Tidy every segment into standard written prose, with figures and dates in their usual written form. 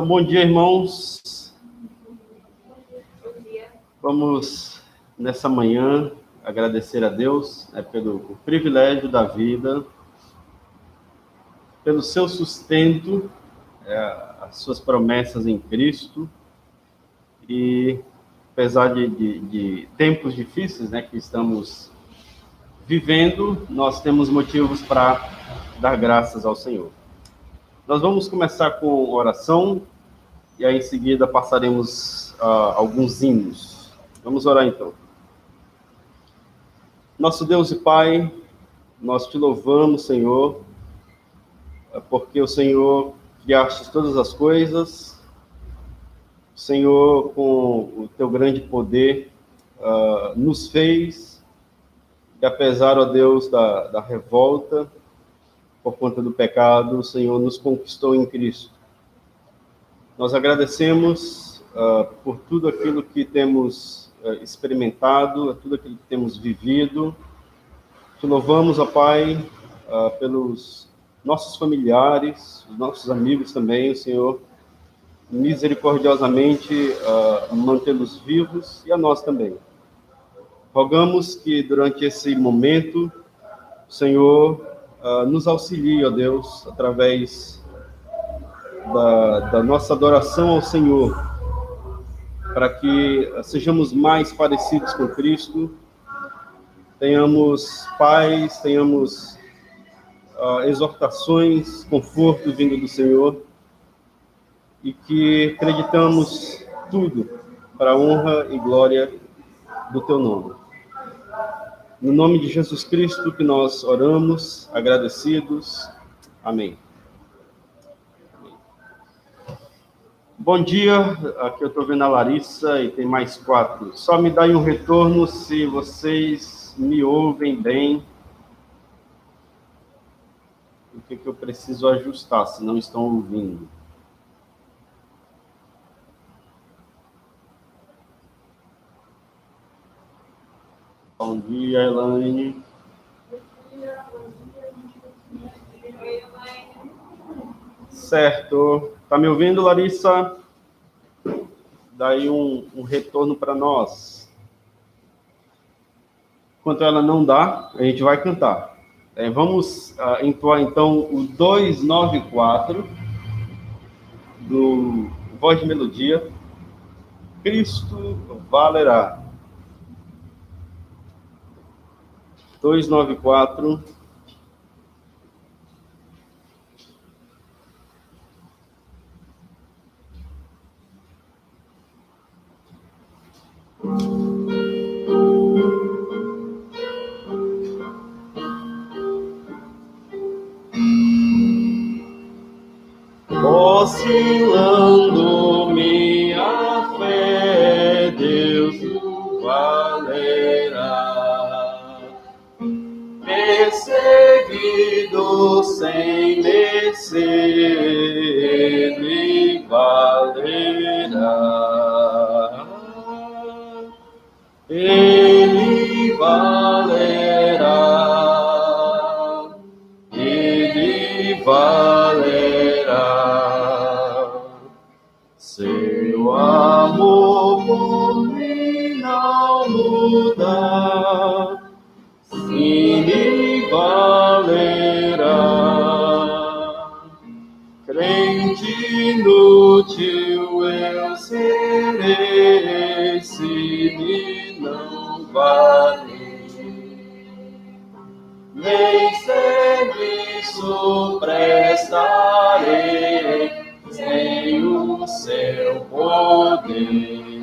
Bom dia, irmãos. Vamos, nessa manhã, agradecer a Deus pelo privilégio da vida, pelo seu sustento, as suas promessas em Cristo. E, apesar de tempos difíceis que estamos vivendo, nós temos motivos para dar graças ao Senhor. Nós vamos começar com oração e aí em seguida passaremos alguns hinos. Vamos orar então. Nosso Deus e Pai, nós te louvamos, Senhor, porque o Senhor criaste todas as coisas. O Senhor, com o teu grande poder, nos fez, e apesar, ó Deus, da revolta, por conta do pecado, o Senhor nos conquistou em Cristo. Nós agradecemos por tudo aquilo que temos experimentado, tudo aquilo que temos vivido. Te louvamos, ó Pai, pelos nossos familiares, os nossos amigos também, o Senhor misericordiosamente mantê-los vivos, e a nós também. Rogamos que durante esse momento o Senhor nos auxilie, ó Deus, através da nossa adoração ao Senhor, para que sejamos mais parecidos com Cristo, tenhamos paz, tenhamos exortações, conforto vindo do Senhor, e que acreditamos tudo para a honra e glória do Teu nome. No nome de Jesus Cristo que nós oramos, agradecidos. Amém. Bom dia, aqui eu estou vendo a Larissa e tem mais 4. Só me dá um retorno se vocês me ouvem bem. O que eu preciso ajustar, se não estão ouvindo. Bom dia, Elaine. Certo. Tá me ouvindo, Larissa? Daí um retorno para nós. Enquanto ela não dá, a gente vai cantar. Vamos entoar, então, o 294 do Voz de Melodia. Cristo valerá. 294. Oscilando minha fé, Deus valerá. Perseguido sem mercê, Ele valerá. Ele valerá. Ele valerá. Seu amor por mim não muda, sim me valerá. Crente inútil eu serei, se me não vale, nem serviço prestarei sem o seu poder.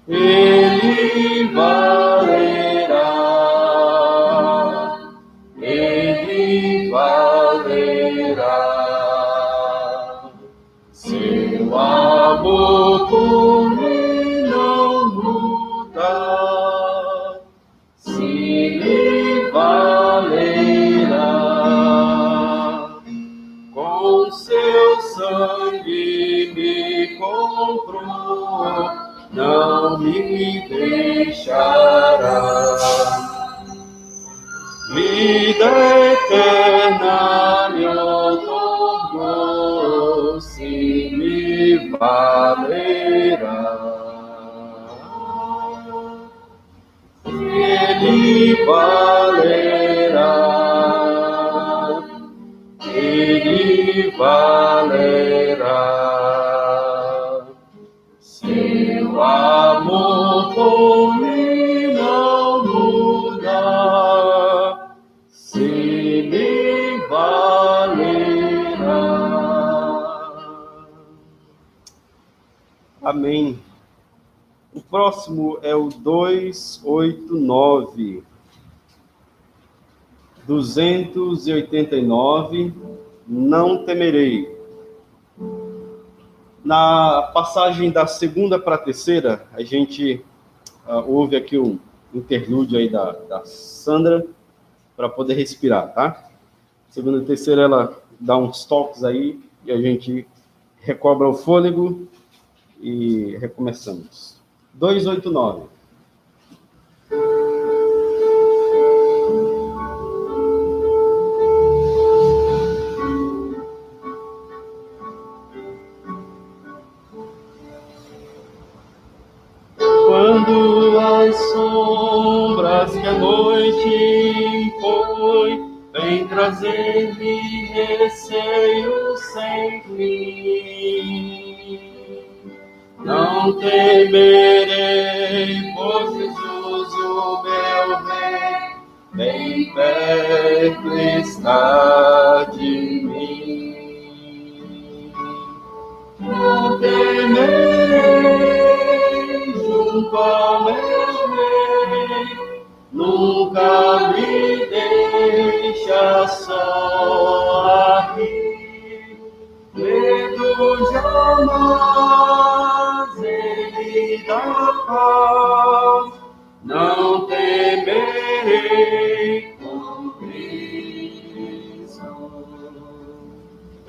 Ele valerá, Ele valerá. Seu amor por mim não muda, se me valerá. Com seu sangue me comprou, não me deixará. Vida eterna lhe otorgou, Ele valerá, ele valerá. Seu amor por mim não muda, se me valerá. Amém. O próximo é o 289. 289, não temerei. Na passagem da segunda para a terceira, a gente ouve aqui um interlúdio aí da Sandra, para poder respirar, tá? Segunda e terceira, ela dá uns toques aí, e a gente recobra o fôlego e recomeçamos. 289. Quando as sombras que a noite impõe vem trazer-me receio sem fim, não temerei, pois Jesus, o meu bem perto está de mim. Não temerei, junto ao meu rei, nunca me deixa só aqui. Medo jamais, ele dá paz, não temerei com Cristo.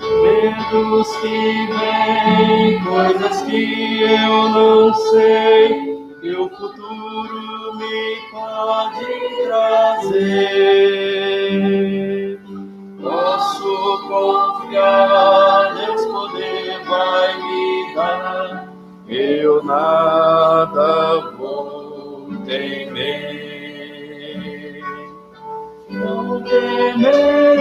Medos que vêm, coisas que eu não sei, que o futuro me pode trazer. Posso confiar, Deus poder vai me dar, eu nada vou temer. Não temerei,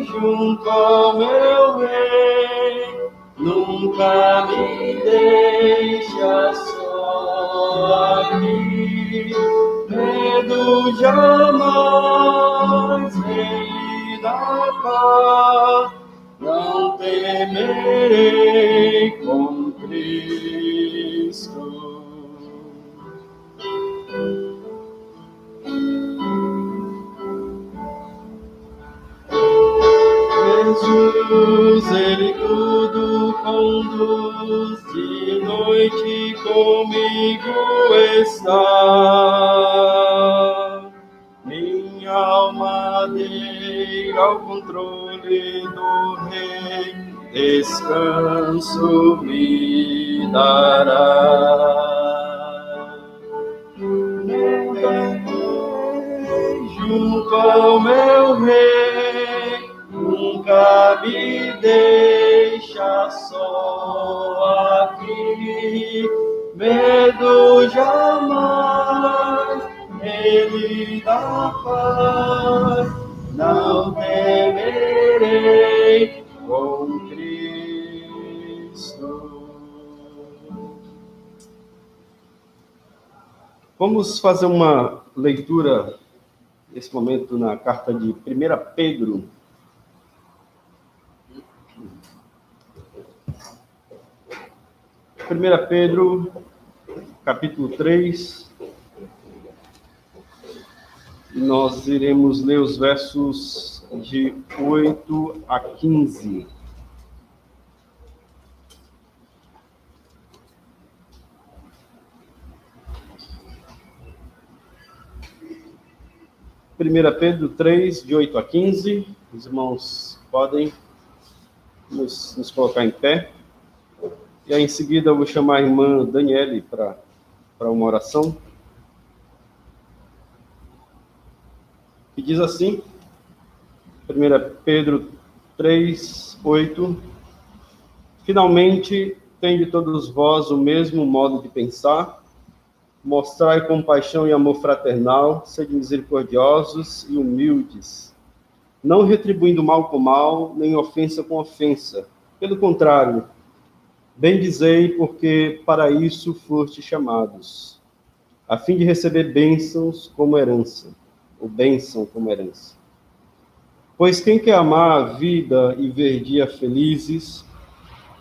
junto ao meu rei, nunca me deixa só aqui. Medo jamais, ele dá paz, não temerei com Cristo. Jesus, ele tudo conduz, de noite comigo está. Minha alma dele ao controle do Rei, descanso me dará. Junto ao meu Rei, nunca me deixa só aqui. Medo jamais, ele dá paz, não temerei com Cristo. Vamos fazer uma leitura nesse momento na carta de 1 Pedro. 1 Pedro, capítulo 3, nós iremos ler os versos de 8 a 15. Primeira Pedro 3, de 8 a 15. Os irmãos podem nos colocar em pé. E aí, em seguida, eu vou chamar a irmã Daniele para uma oração. Que diz assim, 1 Pedro 3, 8. Finalmente, tende todos vós o mesmo modo de pensar, mostrai compaixão e amor fraternal, sede misericordiosos e humildes, não retribuindo mal com mal, nem ofensa com ofensa. Pelo contrário, bendizei, porque para isso foste chamados, a fim de receber bênçãos como herança, ou bênção como herança. Pois quem quer amar a vida e ver dias felizes,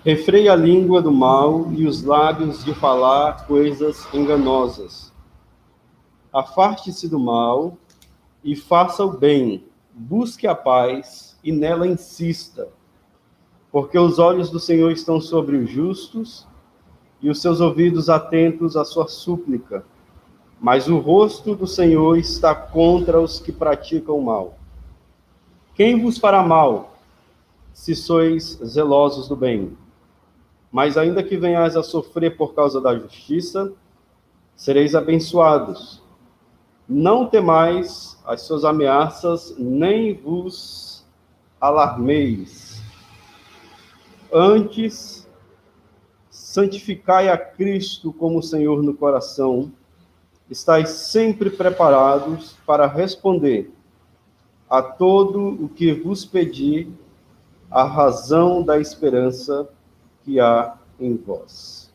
refreia a língua do mal e os lábios de falar coisas enganosas. Afaste-se do mal e faça o bem, busque a paz e nela insista, porque os olhos do Senhor estão sobre os justos e os seus ouvidos atentos à sua súplica, mas o rosto do Senhor está contra os que praticam o mal. Quem vos fará mal, se sois zelosos do bem? Mas ainda que venhais a sofrer por causa da justiça, sereis abençoados. Não temais as suas ameaças, nem vos alarmeis. Antes, santificai a Cristo como Senhor no coração. Estais sempre preparados para responder a todo o que vos pedir, a razão da esperança que há em vós.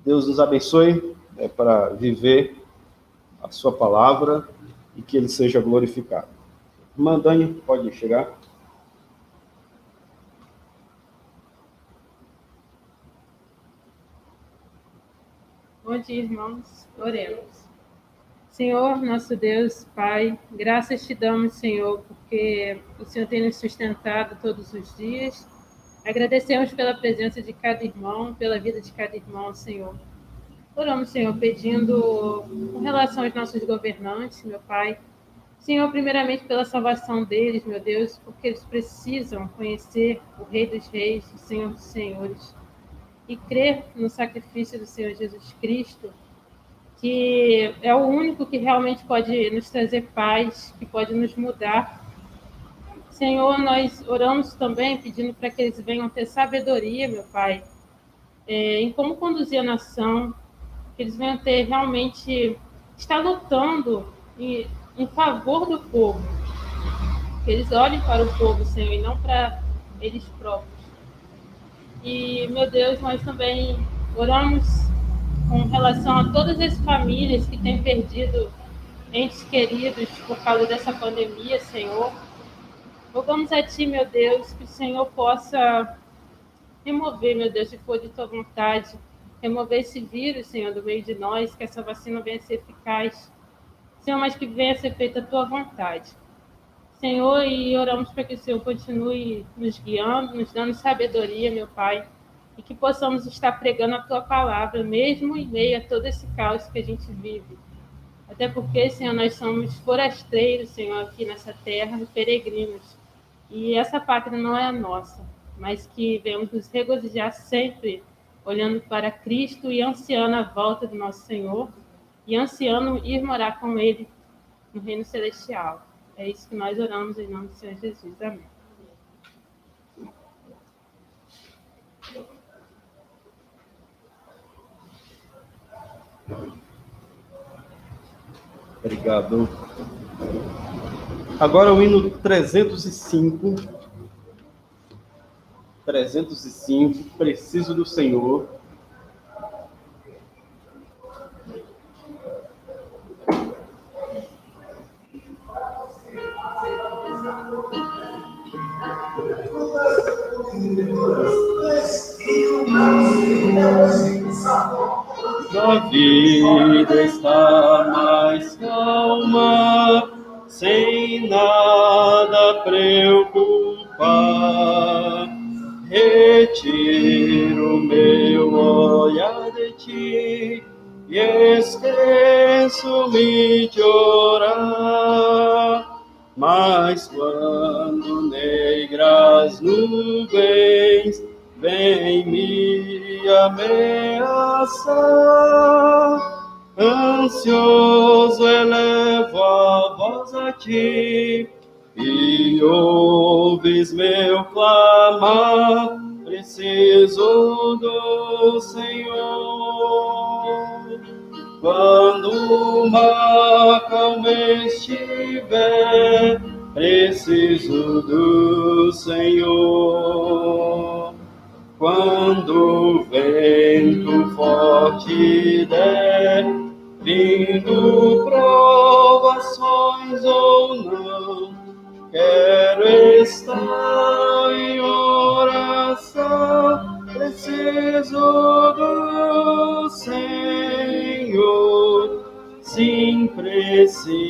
Deus nos abençoe para viver a sua palavra e que ele seja glorificado. Irmã Dani, pode chegar. Bom dia, irmãos. Oremos. Senhor, nosso Deus, Pai, graças te damos, Senhor, porque o Senhor tem nos sustentado todos os dias. Agradecemos pela presença de cada irmão, pela vida de cada irmão, Senhor. Oramos, Senhor, pedindo com relação aos nossos governantes, meu Pai. Senhor, primeiramente pela salvação deles, meu Deus, porque eles precisam conhecer o Rei dos Reis, o Senhor dos Senhores, e crer no sacrifício do Senhor Jesus Cristo, que é o único que realmente pode nos trazer paz, que pode nos mudar. Senhor, nós oramos também pedindo para que eles venham ter sabedoria, meu Pai, em como conduzir a nação, que eles venham ter realmente, estar lutando em favor do povo, que eles olhem para o povo, Senhor, e não para eles próprios. E, meu Deus, nós também oramos com relação a todas as famílias que têm perdido entes queridos por causa dessa pandemia, Senhor. Rogamos a Ti, meu Deus, que o Senhor possa remover, meu Deus, se for de Tua vontade, remover esse vírus, Senhor, do meio de nós, que essa vacina venha a ser eficaz, Senhor, mas que venha a ser feita a Tua vontade. Senhor, e oramos para que o Senhor continue nos guiando, nos dando sabedoria, meu Pai, e que possamos estar pregando a Tua palavra, mesmo em meio a todo esse caos que a gente vive. Até porque, Senhor, nós somos forasteiros, Senhor, aqui nessa terra, peregrinos. E essa pátria não é a nossa, mas que venhamos nos regozijar sempre, olhando para Cristo e ansiando a volta do nosso Senhor, e ansiando ir morar com Ele no reino celestial. É isso que nós oramos em nome do Senhor Jesus. Amém. Obrigado. Agora o hino 305. 305, preciso do Senhor. A vida está mais calma, sem nada preocupar. Retiro meu olhar de Ti e esqueço-me de orar. Mas quando negras nuvens vem me ameaçar, ansioso elevo a voz a Ti, e ouves meu clamar, preciso do Senhor. Quando uma calma estiver, preciso do Senhor. Quando o vento forte der, vindo provações ou não, quero estar em oração, preciso do Senhor, sim, preciso.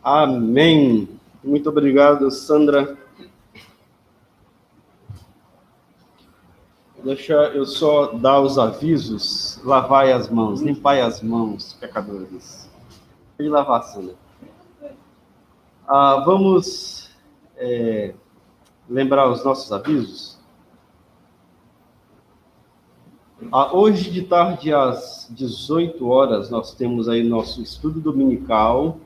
Amém. Muito obrigado, Sandra. Deixa eu só dar os avisos. Lavai as mãos, limpai as mãos, pecadores. E lavar, Sandra. Vamos lembrar os nossos avisos. Hoje de tarde, às 18 horas, nós temos aí nosso estudo dominical,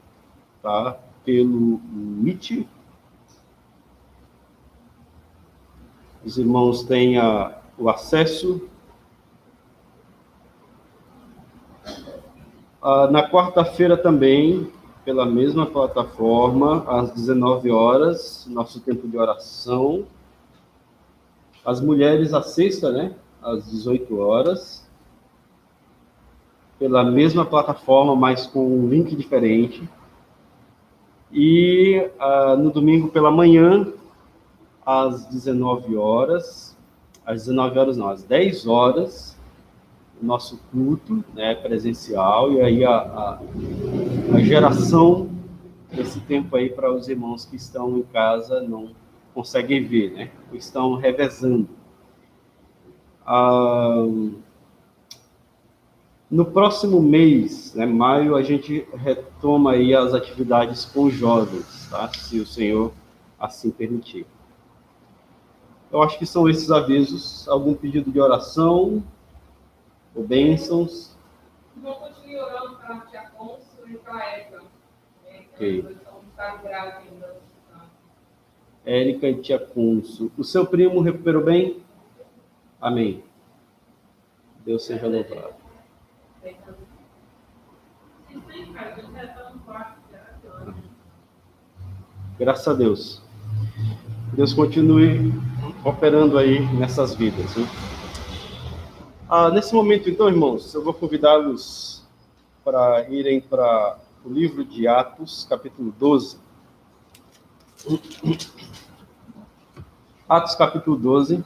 tá? Pelo Meet. Os irmãos têm o acesso. Na quarta-feira também, pela mesma plataforma, às 19 horas, nosso tempo de oração. As mulheres, à sexta, né? Às 18 horas. Pela mesma plataforma, mas com um link diferente. E no domingo pela manhã, às 19 horas, às 10 horas, o nosso culto, né, presencial, e aí a geração desse tempo aí para os irmãos que estão em casa não conseguem ver, né, estão revezando. No próximo mês, né, maio, a gente retoma aí as atividades com os jovens, tá? Se o Senhor assim permitir. Eu acho que são esses avisos. Algum pedido de oração ou bênçãos? Vamos continuar orando para a tia Afonso e para a Érica. Ok. Está grave ainda. Érica e tia Afonso. O seu primo recuperou bem? Amém. Deus seja louvado. Graças a Deus. Deus continue operando aí nessas vidas. Né? Nesse momento, então, irmãos, eu vou convidá-los para irem para o livro de Atos, capítulo 12. Atos, capítulo 12.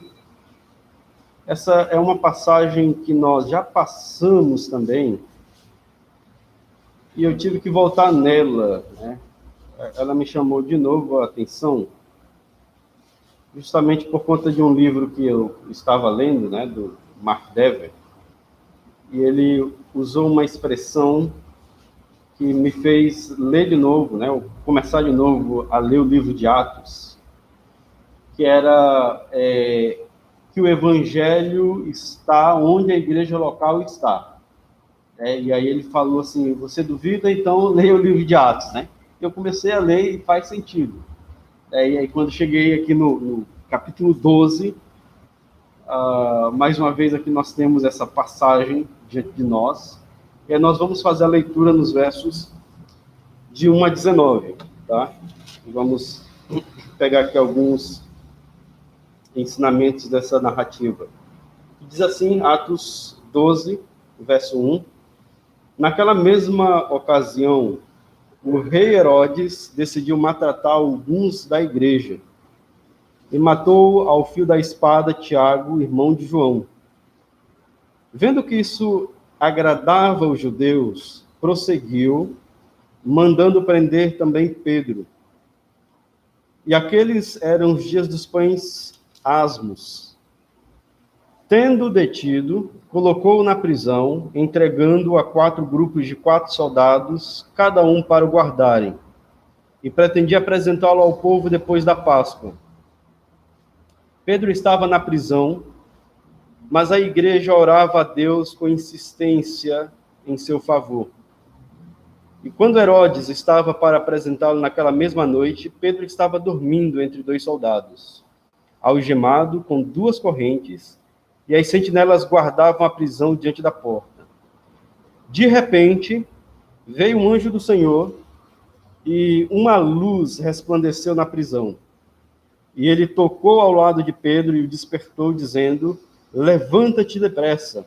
Essa é uma passagem que nós já passamos também, e eu tive que voltar nela, né? Ela me chamou de novo a atenção, justamente por conta de um livro que eu estava lendo, né, do Mark Dever, e ele usou uma expressão que me fez ler de novo, né, ou começar de novo a ler o livro de Atos, que era que o evangelho está onde a igreja local está. E aí ele falou assim, você duvida? Então leia o livro de Atos, né? Eu comecei a ler e faz sentido. E aí quando cheguei aqui no capítulo 12, mais uma vez aqui nós temos essa passagem diante de nós, e aí nós vamos fazer a leitura nos versos de 1 a 19, tá? E vamos pegar aqui alguns ensinamentos dessa narrativa. Diz assim, Atos 12, verso 1. Naquela mesma ocasião, o rei Herodes decidiu maltratar alguns da igreja e matou ao fio da espada Tiago, irmão de João. Vendo que isso agradava os judeus, prosseguiu, mandando prender também Pedro. E aqueles eram os dias dos pães asmos. Tendo detido, colocou-o na prisão, entregando-o a 4 grupos de 4 soldados, cada um para o guardarem, e pretendia apresentá-lo ao povo depois da Páscoa. Pedro estava na prisão, mas a igreja orava a Deus com insistência em seu favor. E quando Herodes estava para apresentá-lo naquela mesma noite, Pedro estava dormindo entre 2 soldados, algemado com 2 correntes, e as sentinelas guardavam a prisão diante da porta. De repente, veio um anjo do Senhor, e uma luz resplandeceu na prisão. E ele tocou ao lado de Pedro e o despertou, dizendo: levanta-te depressa.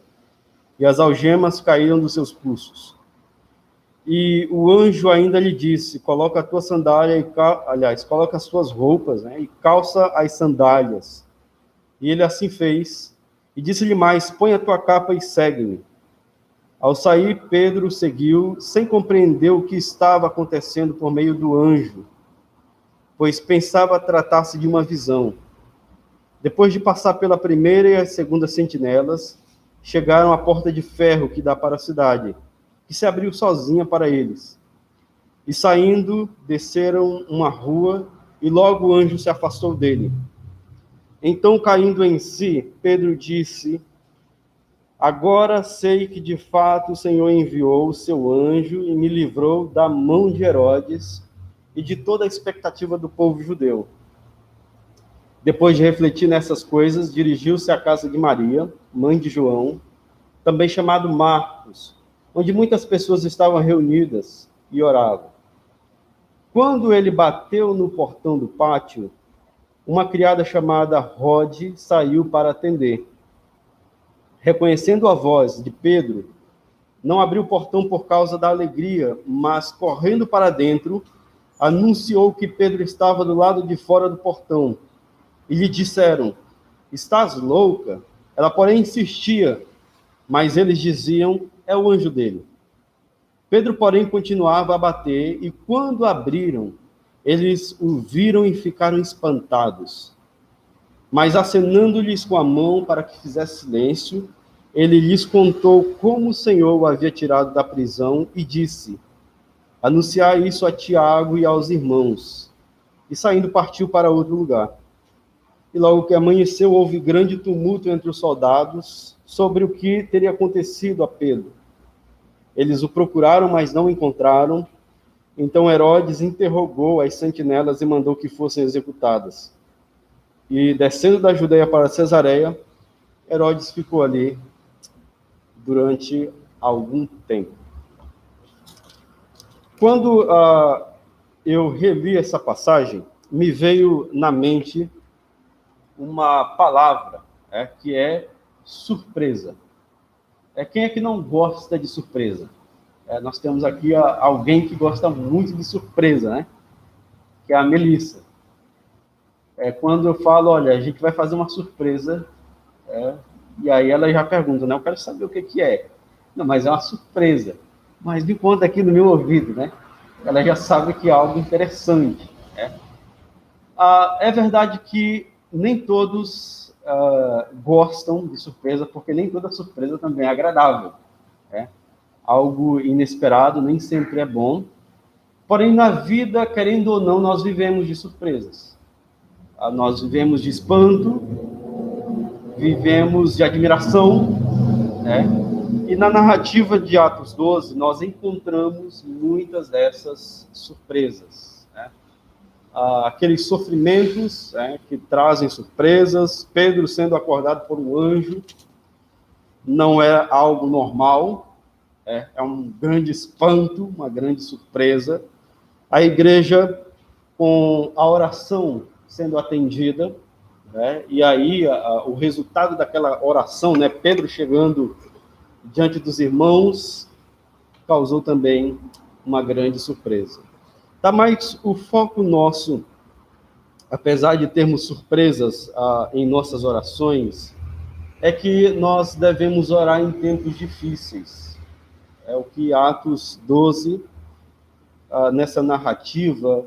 E as algemas caíram dos seus pulsos. E o anjo ainda lhe disse: coloca a tua sandália, coloca as tuas roupas, né, e calça as sandálias. E ele assim fez. E disse-lhe mais: põe a tua capa e segue-me. Ao sair, Pedro seguiu, sem compreender o que estava acontecendo por meio do anjo, pois pensava tratar-se de uma visão. Depois de passar pela primeira e a segunda sentinelas, chegaram à porta de ferro que dá para a cidade, que se abriu sozinha para eles. E saindo, desceram uma rua, e logo o anjo se afastou dele. Então, caindo em si, Pedro disse: agora sei que de fato o Senhor enviou o seu anjo e me livrou da mão de Herodes e de toda a expectativa do povo judeu. Depois de refletir nessas coisas, dirigiu-se à casa de Maria, mãe de João, também chamado Marcos, onde muitas pessoas estavam reunidas e oravam. Quando ele bateu no portão do pátio, uma criada chamada Rode saiu para atender. Reconhecendo a voz de Pedro, não abriu o portão por causa da alegria, mas, correndo para dentro, anunciou que Pedro estava do lado de fora do portão. E lhe disseram: estás louca? Ela, porém, insistia, mas eles diziam: é o anjo dele. Pedro, porém, continuava a bater, e quando abriram, eles o viram e ficaram espantados. Mas, acenando-lhes com a mão para que fizesse silêncio, ele lhes contou como o Senhor o havia tirado da prisão e disse: anunciai isso a Tiago e aos irmãos. E saindo partiu para outro lugar. E logo que amanheceu, houve grande tumulto entre os soldados sobre o que teria acontecido a Pedro. Eles o procuraram, mas não o encontraram. Então Herodes interrogou as sentinelas e mandou que fossem executadas. E descendo da Judeia para Cesareia, Herodes ficou ali durante algum tempo. Quando eu reli essa passagem, me veio na mente uma palavra, que é surpresa. Quem é que não gosta de surpresa? Nós temos aqui alguém que gosta muito de surpresa, né? Que é a Melissa. Quando eu falo, olha, a gente vai fazer uma surpresa, e aí ela já pergunta, né? Eu quero saber o que é. Não, mas é uma surpresa. Mas me conta aqui no meu ouvido, né? Ela já sabe que é algo interessante. É verdade que nem todos gostam de surpresa, porque nem toda surpresa também é agradável. Algo inesperado nem sempre é bom. Porém, na vida, querendo ou não, nós vivemos de surpresas. Nós vivemos de espanto, vivemos de admiração, E na narrativa de Atos 12, nós encontramos muitas dessas surpresas. Aqueles sofrimentos que trazem surpresas, Pedro sendo acordado por um anjo, não é algo normal, é um grande espanto, uma grande surpresa. A igreja, com a oração sendo atendida, e aí o resultado daquela oração, Pedro chegando diante dos irmãos, causou também uma grande surpresa. Mas o foco nosso, apesar de termos surpresas em nossas orações, é que nós devemos orar em tempos difíceis. É o que Atos 12, nessa narrativa,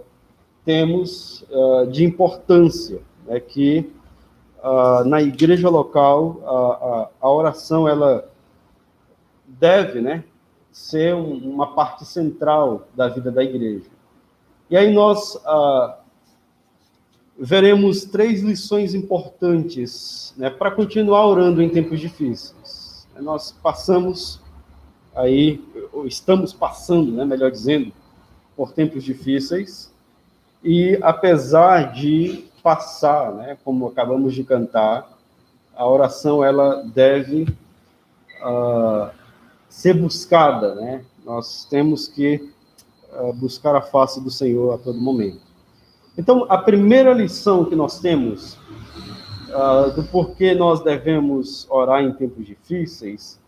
temos de importância. Que na igreja local, a oração, ela deve ser uma parte central da vida da igreja. E aí nós veremos 3 lições importantes para continuar orando em tempos difíceis. Nós passamos aí estamos passando, né, melhor dizendo, por tempos difíceis, e apesar de passar, né, como acabamos de cantar, a oração ela deve ser buscada, né? Nós temos que buscar a face do Senhor a todo momento. Então, a primeira lição que nós temos do porquê nós devemos orar em tempos difíceis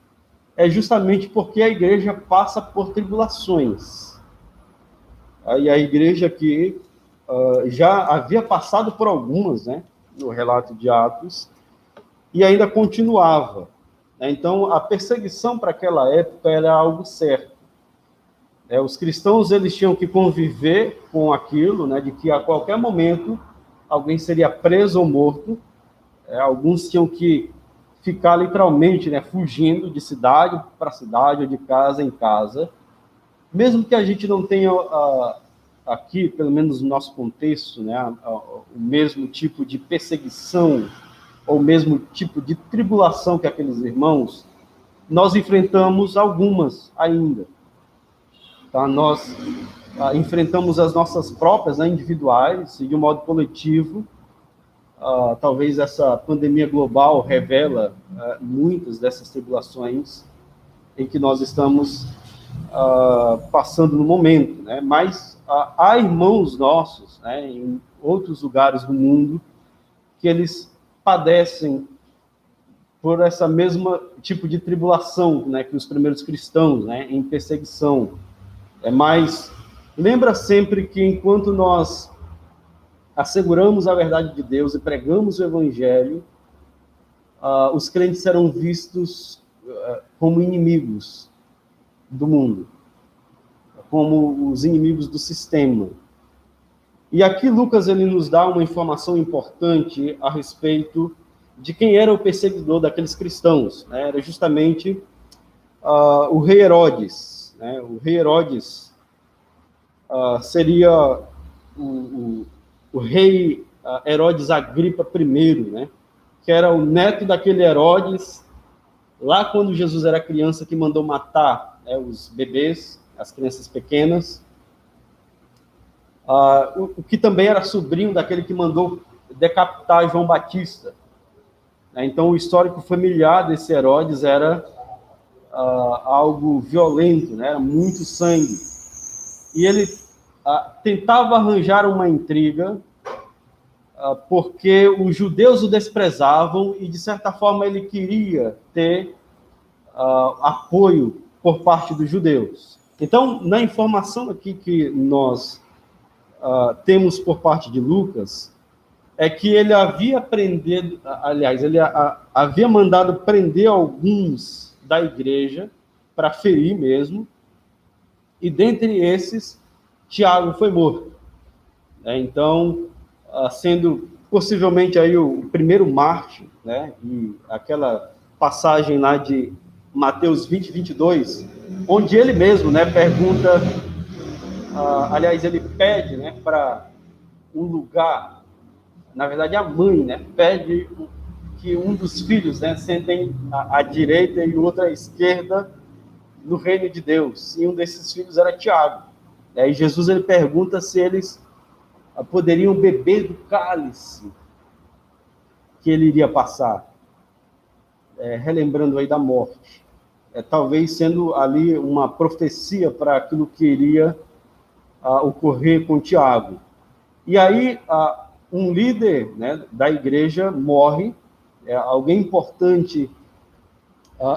é justamente porque a igreja passa por tribulações. E a igreja que já havia passado por algumas, né, no relato de Atos, e ainda continuava. Então, a perseguição para aquela época era algo certo. Os cristãos eles tinham que conviver com aquilo, né, de que a qualquer momento alguém seria preso ou morto. Alguns tinham que ficar literalmente, né, fugindo de cidade para cidade ou de casa em casa. Mesmo que a gente não tenha aqui, pelo menos no nosso contexto, né, o mesmo tipo de perseguição ou o mesmo tipo de tribulação que aqueles irmãos, nós enfrentamos algumas ainda. Tá? Nós enfrentamos as nossas próprias, né, individuais, e de um modo coletivo. Talvez essa pandemia global revela muitas dessas tribulações em que nós estamos passando no momento, né? Mas há irmãos nossos, né, em outros lugares do mundo que eles padecem por essa mesma tipo de tribulação, né, que os primeiros cristãos, né, em perseguição. Mas lembra sempre que enquanto nós asseguramos a verdade de Deus e pregamos o evangelho, os crentes serão vistos como inimigos do mundo, como os inimigos do sistema. E aqui Lucas ele nos dá uma informação importante a respeito de quem era o perseguidor daqueles cristãos, né? Era justamente o rei Herodes, né? O rei Herodes seria o rei Herodes Agripa I, né? Que era o neto daquele Herodes, lá quando Jesus era criança, que mandou matar, né, os bebês, as crianças pequenas. O que também era sobrinho daquele que mandou decapitar João Batista. Então, o histórico familiar desse Herodes era algo violento, né? Era muito sangue. E ele tentava arranjar uma intriga, porque os judeus o desprezavam e, de certa forma, ele queria ter apoio por parte dos judeus. Então, na informação aqui que nós temos por parte de Lucas, é que ele havia havia mandado prender alguns da igreja para ferir mesmo, e dentre esses, Tiago foi morto. Então, sendo possivelmente aí o primeiro mártir, né? E aquela passagem lá de Mateus 20, 22, onde ele mesmo, né, pergunta, ele pede, né, para um lugar, na verdade a mãe, né, pede que um dos filhos, né, sentem à direita e o outro à esquerda no reino de Deus, e um desses filhos era Tiago. E Jesus ele pergunta se eles poderiam beber do cálice que ele iria passar, relembrando aí da morte, talvez sendo ali uma profecia para aquilo que iria ocorrer com Tiago. E aí um líder, né, da igreja morre, alguém importante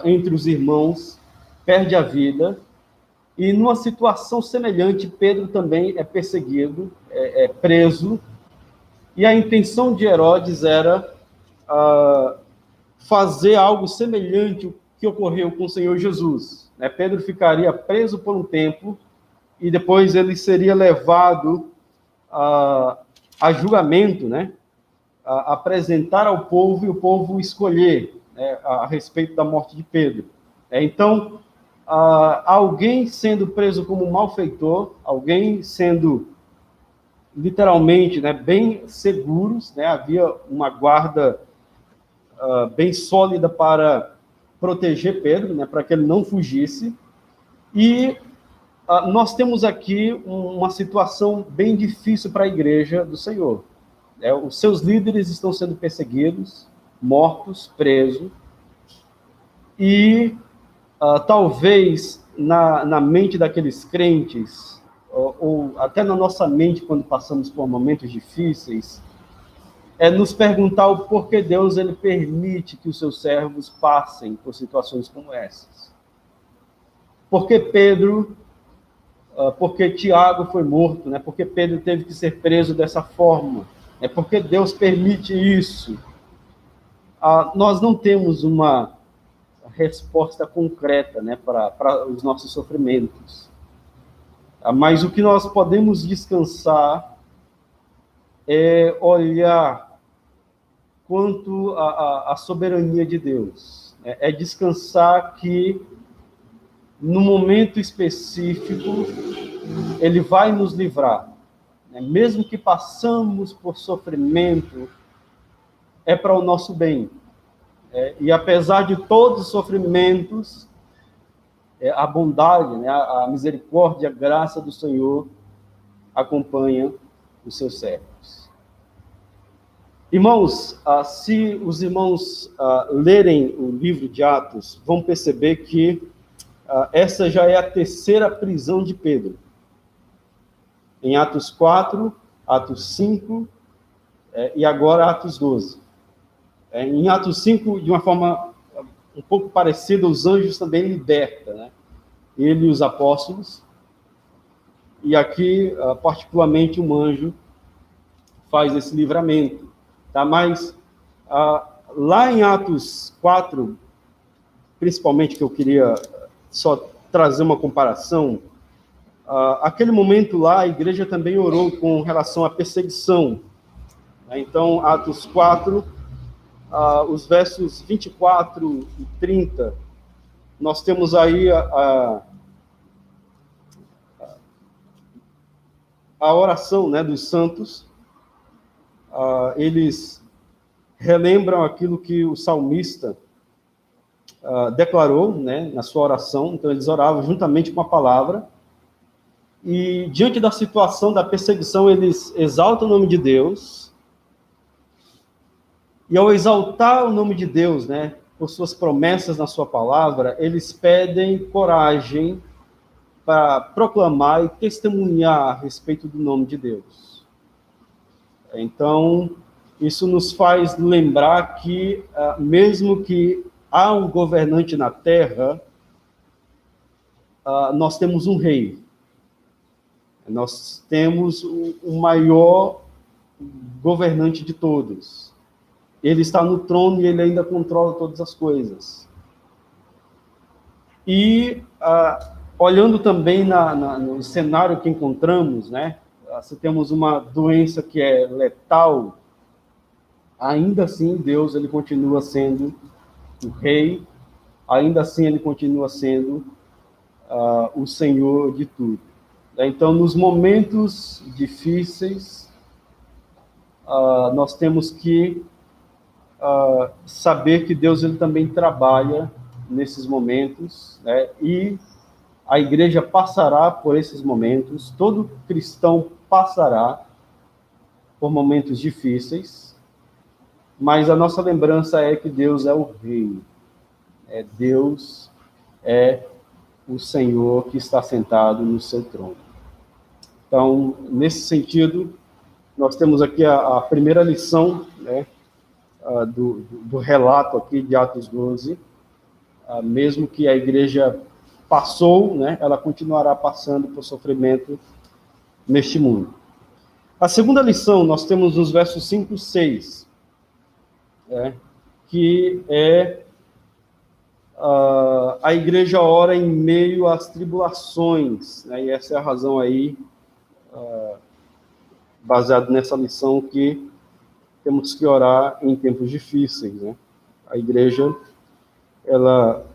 entre os irmãos perde a vida, e numa situação semelhante, Pedro também é perseguido, é preso, e a intenção de Herodes era fazer algo semelhante ao que ocorreu com o Senhor Jesus. Pedro ficaria preso por um tempo, e depois ele seria levado a julgamento, né? A apresentar ao povo, e o povo escolher, né, a respeito da morte de Pedro. Então, alguém sendo preso como malfeitor, alguém sendo literalmente, né, bem seguros, né, havia uma guarda bem sólida para proteger Pedro, né, para que ele não fugisse, E nós temos aqui uma situação bem difícil para a igreja do Senhor. Os seus líderes estão sendo perseguidos, mortos, presos, e talvez na mente daqueles crentes, ou até na nossa mente quando passamos por momentos difíceis, nos perguntar o porquê Deus ele permite que os seus servos passem por situações como essas. Por que Pedro, porque Tiago foi morto, né? Porque Pedro teve que ser preso dessa forma? Porque Deus permite isso? Nós não temos uma resposta concreta, né, para os nossos sofrimentos. Mas o que nós podemos descansar é olhar quanto à soberania de Deus. É descansar que, no momento específico, Ele vai nos livrar. Mesmo que passamos por sofrimento, é para o nosso bem. E apesar de todos os sofrimentos, a bondade, né, a misericórdia, a graça do Senhor acompanha os seus servos. Irmãos, se os irmãos lerem o livro de Atos, vão perceber que essa já é a terceira prisão de Pedro. Em Atos 4, Atos 5 e agora Atos 12. Em Atos 5, de uma forma um pouco parecida, os anjos também libertam, né? Ele e os apóstolos. E aqui, particularmente, um anjo faz esse livramento. Tá? Mas, lá em Atos 4, principalmente, que eu queria só trazer uma comparação, aquele momento lá, a igreja também orou com relação à perseguição. Então, Atos 4, os versos 24 e 30, nós temos aí a oração, né, dos santos. Eles relembram aquilo que o salmista declarou, né, na sua oração. Então, eles oravam juntamente com a palavra. E, diante da situação da perseguição, eles exaltam o nome de Deus. E, ao exaltar o nome de Deus, né, por suas promessas na sua palavra, eles pedem coragem para proclamar e testemunhar a respeito do nome de Deus. Então, isso nos faz lembrar que, mesmo que há um governante na terra, nós temos um rei. Nós temos o maior governante de todos. Ele está no trono e ele ainda controla todas as coisas. E, olhando também no cenário que encontramos, né, se temos uma doença que é letal, ainda assim Deus ele continua sendo o rei, ainda assim ele continua sendo o Senhor de tudo. Então, nos momentos difíceis, nós temos que saber que Deus ele também trabalha nesses momentos, né? E a igreja passará por esses momentos, todo cristão passará por momentos difíceis, mas a nossa lembrança é que Deus é o Rei, Deus é o Senhor que está sentado no seu trono. Então, nesse sentido, nós temos aqui a primeira lição, né, do relato aqui de Atos 12, mesmo que a igreja passou, né, ela continuará passando por sofrimento neste mundo. A segunda lição nós temos nos versos 5 e 6, que é a igreja ora em meio às tribulações, né, e essa é a razão aí, baseado nessa lição, que temos que orar em tempos difíceis, né? A igreja, ela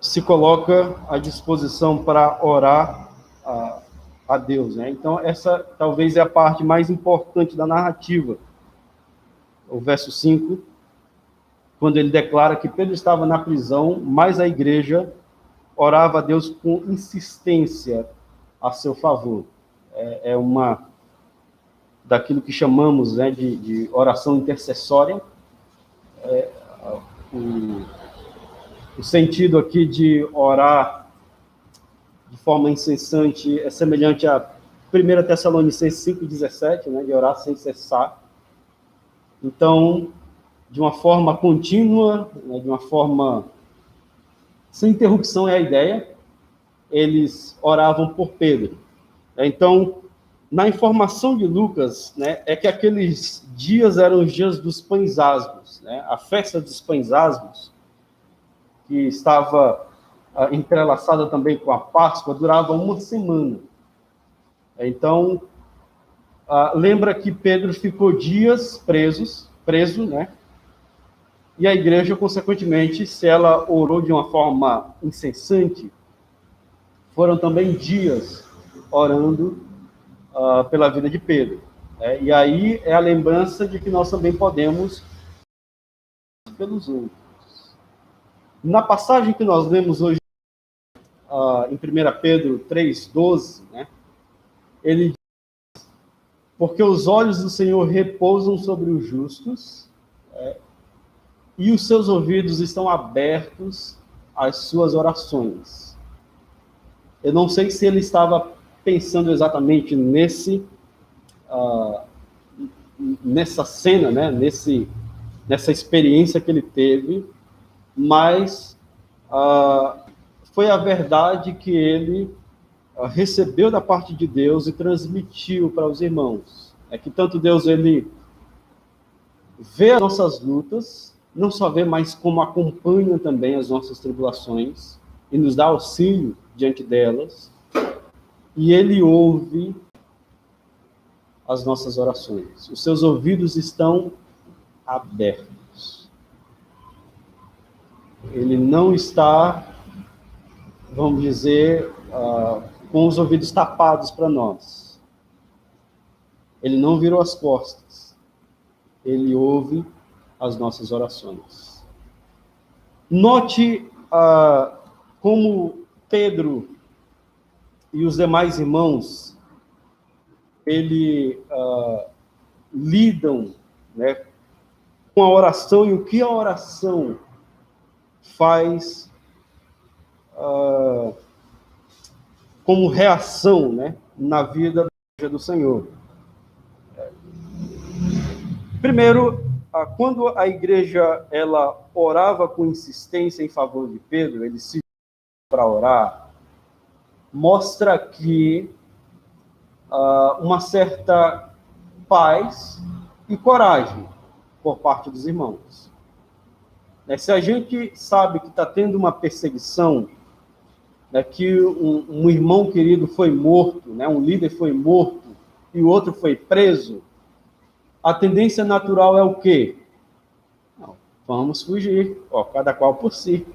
se coloca à disposição para orar a Deus, né? Então, essa talvez é a parte mais importante da narrativa. O verso 5, quando ele declara que Pedro estava na prisão, mas a igreja orava a Deus com insistência a seu favor. É uma daquilo que chamamos, né, de oração intercessória. O sentido aqui de orar de forma incessante é semelhante a 1 Tessalonicenses 5,17, né, de orar sem cessar. Então, de uma forma contínua, né, de uma forma sem interrupção é a ideia, eles oravam por Pedro. Então, na informação de Lucas, né, é que aqueles dias eram os dias dos pães asmos, né, a festa dos pães asmos, que estava entrelaçada também com a Páscoa, durava uma semana. Então, lembra que Pedro ficou dias preso, né? E a igreja, consequentemente, se ela orou de uma forma incessante, foram também dias orando pela vida de Pedro. Né? E aí é a lembrança de que nós também podemos pelos outros. Na passagem que nós lemos hoje, em 1 Pedro 3,12, né? Ele diz: porque os olhos do Senhor repousam sobre os justos, e os seus ouvidos estão abertos às suas orações. Eu não sei se ele estava pensando exatamente nessa cena, né? Nessa experiência que ele teve, mas foi a verdade que ele recebeu da parte de Deus e transmitiu para os irmãos. É que tanto Deus, ele vê as nossas lutas, não só vê, mas como acompanha também as nossas tribulações e nos dá auxílio diante delas, e ele ouve as nossas orações. Os seus ouvidos estão abertos. Ele não está, vamos dizer, com os ouvidos tapados para nós. Ele não virou as costas. Ele ouve as nossas orações. Note como Pedro e os demais irmãos, lidam, né, com a oração e o que a oração faz como reação, né, na vida do Senhor. Primeiro, quando a igreja ela orava com insistência em favor de Pedro, ele se para orar, mostra que uma certa paz e coragem por parte dos irmãos. Se a gente sabe que está tendo uma perseguição, que um irmão querido foi morto, né, um líder foi morto e o outro foi preso, a tendência natural é o quê? Não, vamos fugir, cada qual por si.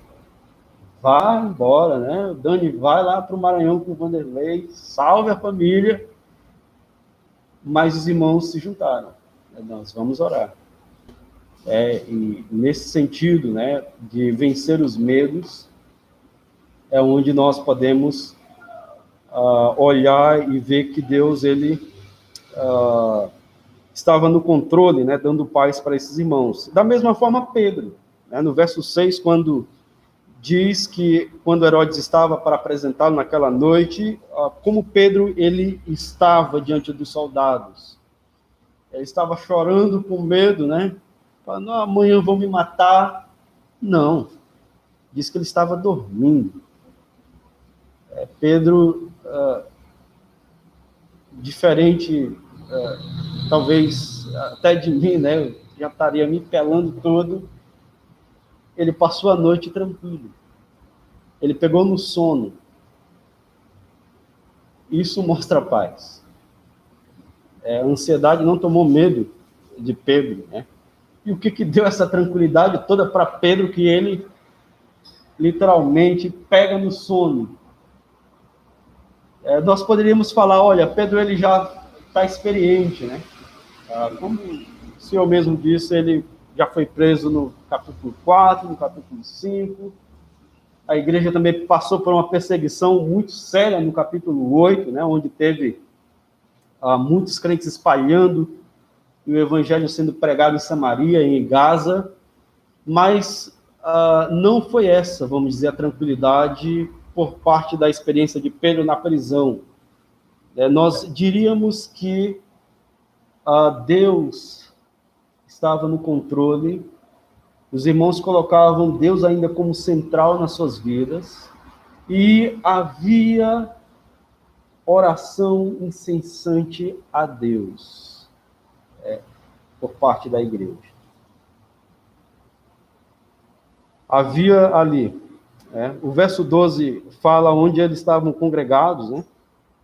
Vá embora, né? O Dani vai lá para o Maranhão com o Vanderlei, salve a família. Mas os irmãos se juntaram. Nós vamos orar. E nesse sentido, né, de vencer os medos, é onde nós podemos olhar e ver que Deus, ele estava no controle, né, dando paz para esses irmãos. Da mesma forma, Pedro, né, no verso 6, quando diz que quando Herodes estava para apresentá-lo naquela noite, como Pedro, ele estava diante dos soldados. Ele estava chorando com medo, né? Falando, amanhã vão me matar. Não. Diz que ele estava dormindo. Pedro, diferente, talvez até de mim, né? Eu já estaria me pelando todo. Ele passou a noite tranquilo. Ele pegou no sono. Isso mostra paz. A ansiedade não tomou medo de Pedro, né? E o que deu essa tranquilidade toda para Pedro, que ele literalmente pega no sono? Nós poderíamos falar, olha, Pedro ele já está experiente, né? Como o Senhor mesmo disse, ele já foi preso no capítulo 4, no capítulo 5, A igreja também passou por uma perseguição muito séria no capítulo 8, né, onde teve muitos crentes espalhando e o evangelho sendo pregado em Samaria, em Gaza, mas não foi essa, vamos dizer, a tranquilidade por parte da experiência de Pedro na prisão. Nós diríamos que Deus estava no controle, os irmãos colocavam Deus ainda como central nas suas vidas, e havia oração incessante a Deus por parte da igreja. Havia ali, o verso 12 fala onde eles estavam congregados, né?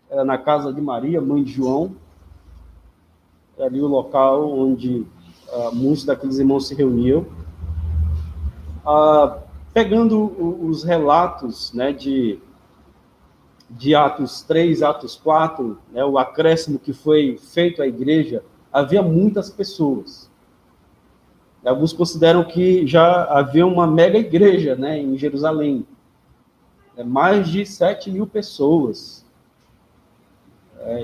Era na casa de Maria, mãe de João, é ali o local onde muitos daqueles irmãos se reuniam. Pegando os relatos, né, de Atos 3, Atos 4, né, o acréscimo que foi feito à igreja, havia muitas pessoas. Alguns consideram que já havia uma mega igreja, né, em Jerusalém. Mais de 7.000 pessoas.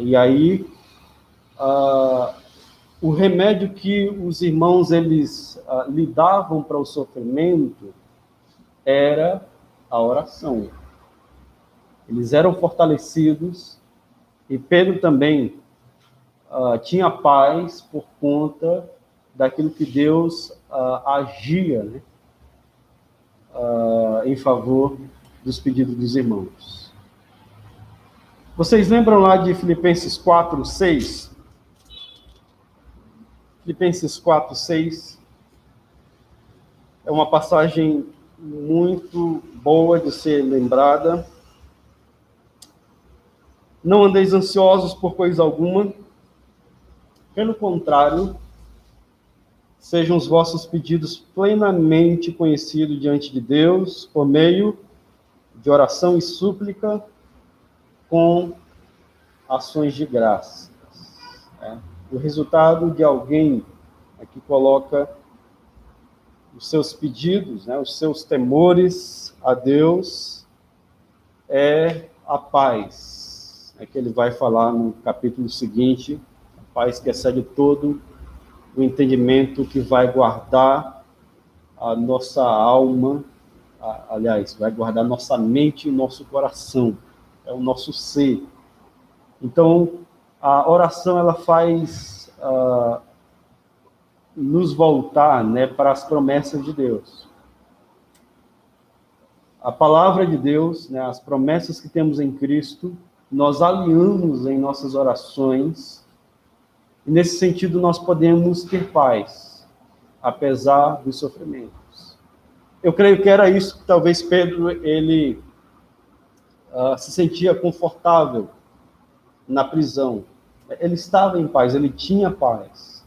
E aí, o remédio que os irmãos eles lidavam para o sofrimento era a oração. Eles eram fortalecidos, e Pedro também tinha paz por conta daquilo que Deus agia, né, em favor dos pedidos dos irmãos. Vocês lembram lá de Filipenses 4, 6? Filipenses 4, 6 é uma passagem muito boa de ser lembrada. Não andeis ansiosos por coisa alguma, pelo contrário, sejam os vossos pedidos plenamente conhecidos diante de Deus, por meio de oração e súplica, com ações de graça. O resultado de alguém que coloca os seus pedidos, né, os seus temores a Deus, é a paz. É que ele vai falar no capítulo seguinte, a paz que excede todo o entendimento, que vai guardar a nossa alma, aliás, vai guardar nossa mente e nosso coração, é o nosso ser. Então, a oração, ela faz nos voltar, né, para as promessas de Deus. A palavra de Deus, né, as promessas que temos em Cristo, nós alinhamos em nossas orações, e nesse sentido nós podemos ter paz, apesar dos sofrimentos. Eu creio que era isso que talvez Pedro, ele se sentia confortável na prisão. Ele estava em paz, ele tinha paz.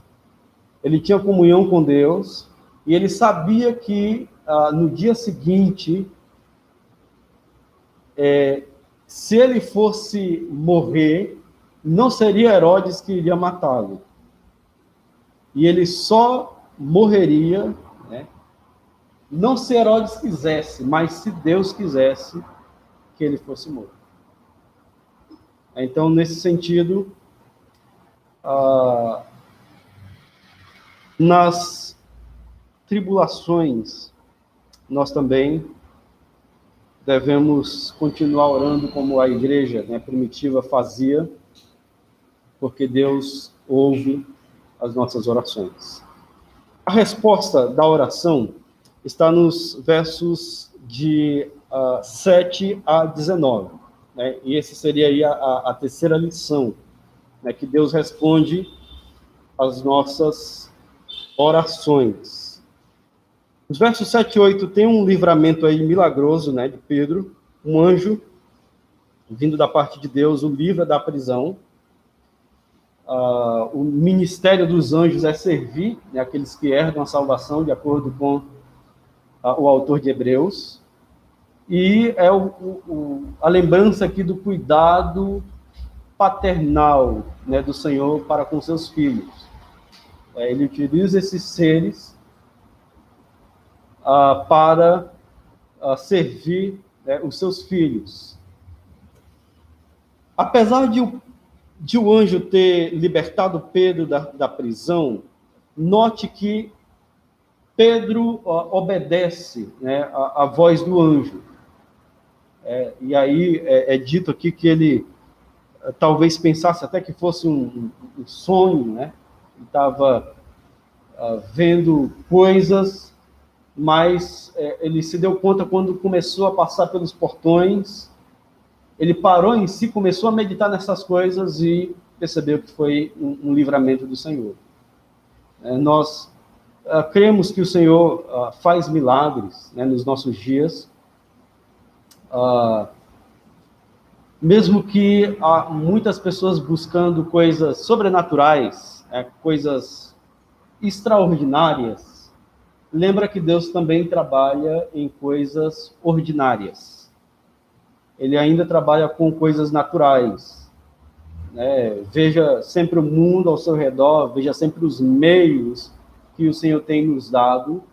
Ele tinha comunhão com Deus, e ele sabia que no dia seguinte, se ele fosse morrer, não seria Herodes que iria matá-lo. E ele só morreria, né, não se Herodes quisesse, mas se Deus quisesse que ele fosse morto. Então, nesse sentido, nas tribulações, nós também devemos continuar orando como a igreja, né, primitiva fazia, porque Deus ouve as nossas orações. A resposta da oração está nos versos de 7 a 19. Né? E essa seria aí a terceira lição, né, que Deus responde às nossas orações. Os versos 7 e 8 tem um livramento aí milagroso, né, de Pedro, um anjo vindo da parte de Deus, o livra da prisão. O ministério dos anjos é servir, né, aqueles que herdam a salvação, de acordo com o autor de Hebreus, e é a lembrança aqui do cuidado paternal, né, do Senhor para com seus filhos. Ele utiliza esses seres para servir, né, os seus filhos. Apesar de o anjo ter libertado Pedro da prisão, note que Pedro obedece, né, a voz do anjo. E aí é dito aqui que ele talvez pensasse até que fosse um sonho, né? Ele estava vendo coisas, mas ele se deu conta quando começou a passar pelos portões. Ele parou em si, começou a meditar nessas coisas e percebeu que foi um livramento do Senhor. Nós cremos que o Senhor faz milagres, né, nos nossos dias, mesmo que há muitas pessoas buscando coisas sobrenaturais, coisas extraordinárias, lembra que Deus também trabalha em coisas ordinárias. Ele ainda trabalha com coisas naturais. Veja sempre o mundo ao seu redor, veja sempre os meios que o Senhor tem nos dado.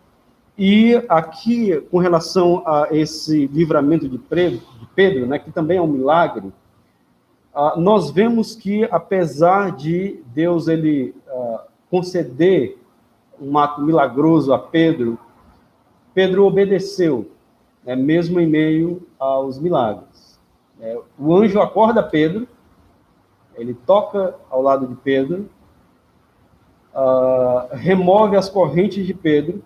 E aqui, com relação a esse livramento de Pedro, né, que também é um milagre, nós vemos que, apesar de Deus ele conceder um ato milagroso a Pedro, Pedro obedeceu, né, mesmo em meio aos milagres. O anjo acorda Pedro, ele toca ao lado de Pedro, remove as correntes de Pedro,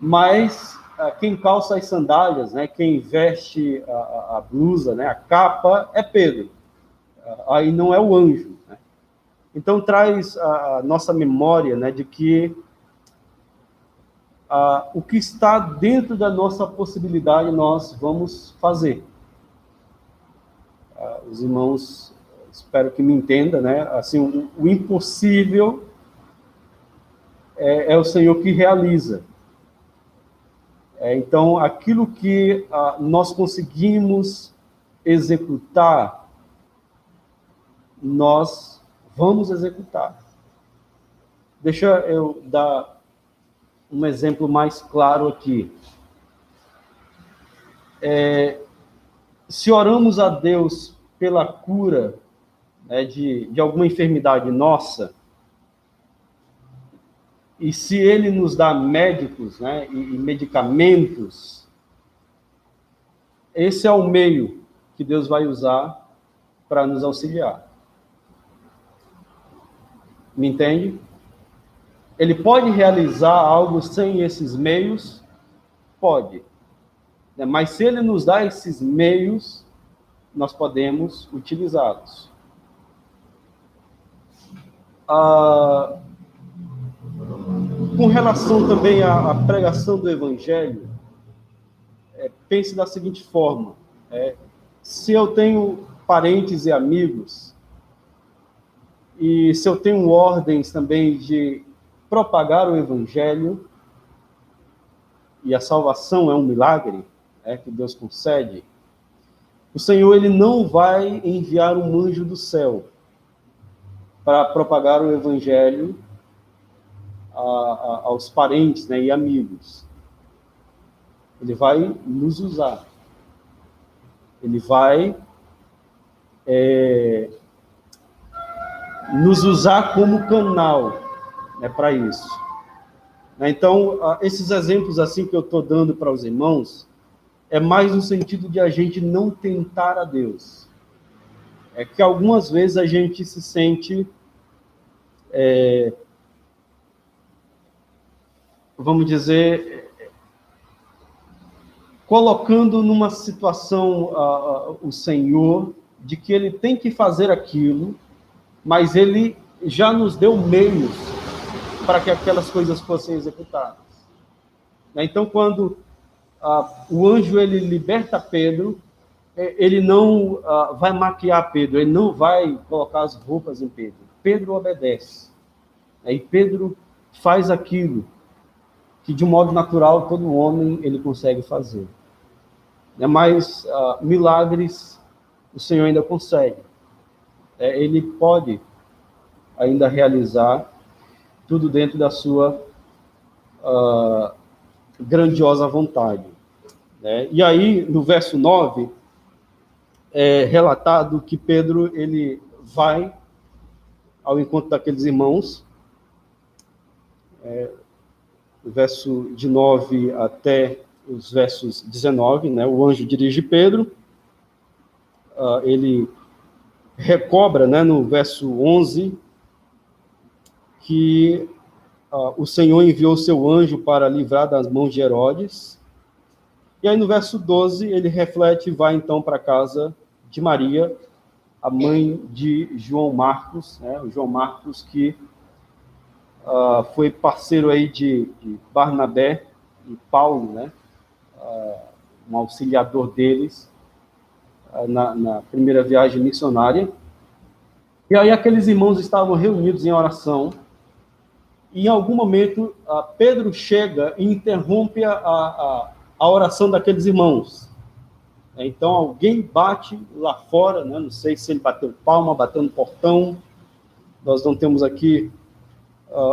mas quem calça as sandálias, né, quem veste a blusa, né, a capa, é Pedro. Aí não é o anjo. Né? Então traz a nossa memória, né, de que o que está dentro da nossa possibilidade nós vamos fazer. Os irmãos, espero que me entendam, né? Assim, o impossível é o Senhor que realiza. Então, aquilo que nós conseguimos executar, nós vamos executar. Deixa eu dar um exemplo mais claro aqui. Se oramos a Deus pela cura, né, de alguma enfermidade nossa, e se Ele nos dá médicos, né, e medicamentos, esse é o meio que Deus vai usar para nos auxiliar. Me entende? Ele pode realizar algo sem esses meios? Pode. Mas se Ele nos dá esses meios, nós podemos utilizá-los. Com relação também à pregação do Evangelho, pense da seguinte forma: se eu tenho parentes e amigos, e se eu tenho ordens também de propagar o Evangelho, e a salvação é um milagre que Deus concede, o Senhor ele não vai enviar um anjo do céu para propagar o Evangelho aos parentes, né, e amigos. Ele vai nos usar. Ele vai nos usar como canal, né, para isso. Então, esses exemplos assim que eu estou dando para os irmãos, é mais no sentido de a gente não tentar a Deus. É que algumas vezes a gente se sente, vamos dizer, colocando numa situação o Senhor, de que Ele tem que fazer aquilo, mas Ele já nos deu meios para que aquelas coisas fossem executadas. Então, quando o anjo ele liberta Pedro, ele não vai maquiar Pedro, ele não vai colocar as roupas em Pedro. Pedro obedece. E Pedro faz aquilo que, de um modo natural, todo homem ele consegue fazer. Mas milagres o Senhor ainda consegue. Ele pode ainda realizar tudo dentro da sua grandiosa vontade. né? E aí, no verso 9, é relatado que Pedro ele vai ao encontro daqueles irmãos, o verso de 9 até os versos 19, né? O anjo dirige Pedro, ele recobra, né, no verso 11, que o Senhor enviou seu anjo para livrar das mãos de Herodes. E aí no verso 12 ele reflete e vai então para a casa de Maria, a mãe de João Marcos, né? O João Marcos que foi parceiro aí de Barnabé e Paulo, né? Um auxiliador deles na primeira viagem missionária. E aí aqueles irmãos estavam reunidos em oração, e em algum momento Pedro chega e interrompe a oração daqueles irmãos. Então alguém bate lá fora, né? Não sei se ele bateu palma, bateu no portão, nós não temos aqui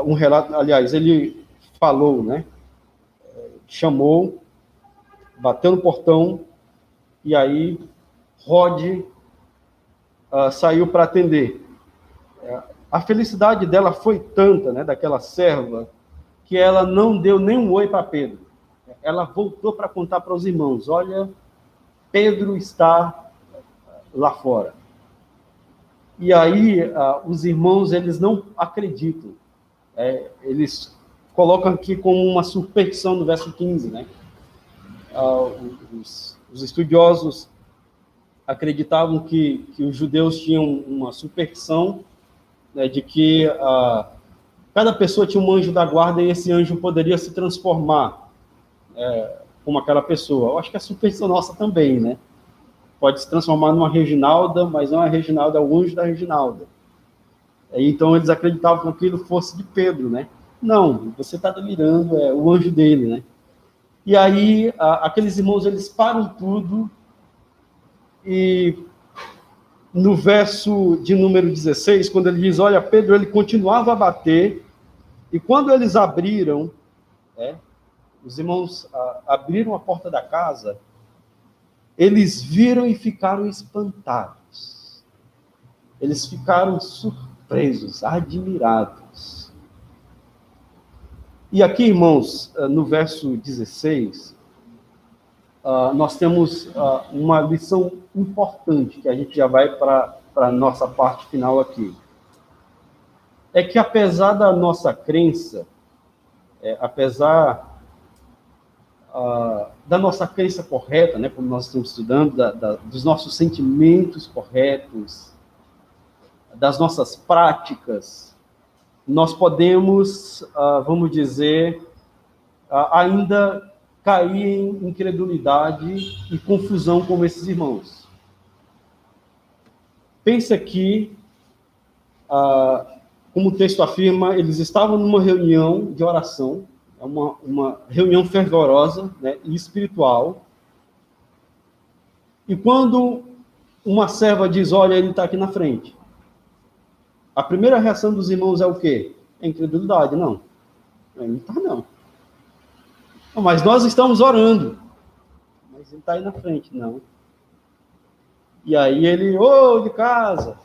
um relato, aliás, ele falou, né? Chamou, bateu no portão, e aí Rod saiu para atender. A felicidade dela foi tanta, né, daquela serva, que ela não deu nem um oi para Pedro. Ela voltou para contar para os irmãos: olha, Pedro está lá fora. E aí os irmãos, eles não acreditam. Eles colocam aqui como uma superstição no verso 15, né? Os estudiosos acreditavam que os judeus tinham uma superstição, né, de que cada pessoa tinha um anjo da guarda e esse anjo poderia se transformar como aquela pessoa. Eu acho que a superstição nossa também, né? Pode se transformar numa Reginalda, mas não é a Reginalda, é o anjo da Reginalda. Então eles acreditavam que aquilo fosse de Pedro, né? Não, você está delirando, é o anjo dele, né? E aí aqueles irmãos, eles param tudo, e no verso de número 16, quando ele diz, olha, Pedro, ele continuava a bater, e quando eles abriram, os irmãos abriram a porta da casa, eles viram e ficaram espantados. Eles ficaram surpresos, admirados. E aqui, irmãos, no verso 16, nós temos uma lição importante, que a gente já vai para a nossa parte final aqui. É que apesar da nossa crença, apesar da nossa crença correta, né, como nós estamos estudando, dos nossos sentimentos corretos, das nossas práticas, nós podemos, vamos dizer, ainda cair em incredulidade e confusão como esses irmãos. Pensa que, como o texto afirma, eles estavam numa reunião de oração, uma reunião fervorosa, né, e espiritual, e quando uma serva diz, olha, ele está aqui na frente, a primeira reação dos irmãos é o quê? É incredulidade. Não, ele não está, não. Mas nós estamos orando. Mas ele está aí na frente, não. E aí ele, de casa.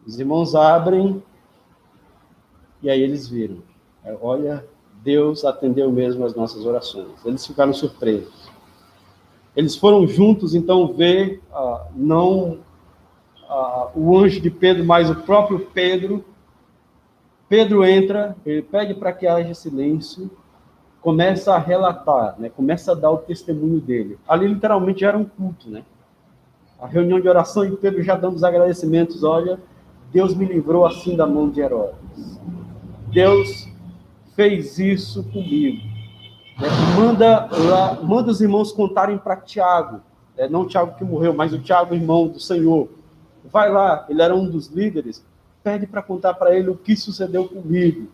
Os irmãos abrem, e aí eles viram. Olha, Deus atendeu mesmo as nossas orações. Eles ficaram surpresos. Eles foram juntos, então, ver, não o anjo de Pedro, mas o próprio Pedro. Pedro entra, ele pede para que haja silêncio, começa a relatar, né? Começa a dar o testemunho dele. Ali, literalmente, já era um culto, né? A reunião de oração, e Pedro já dando os agradecimentos. Olha, Deus me livrou assim da mão de Herodes. Deus fez isso comigo. Manda os irmãos contarem para Tiago, não o Tiago que morreu, mas o Tiago, irmão do Senhor. Vai lá, ele era um dos líderes, pede para contar para ele o que sucedeu comigo.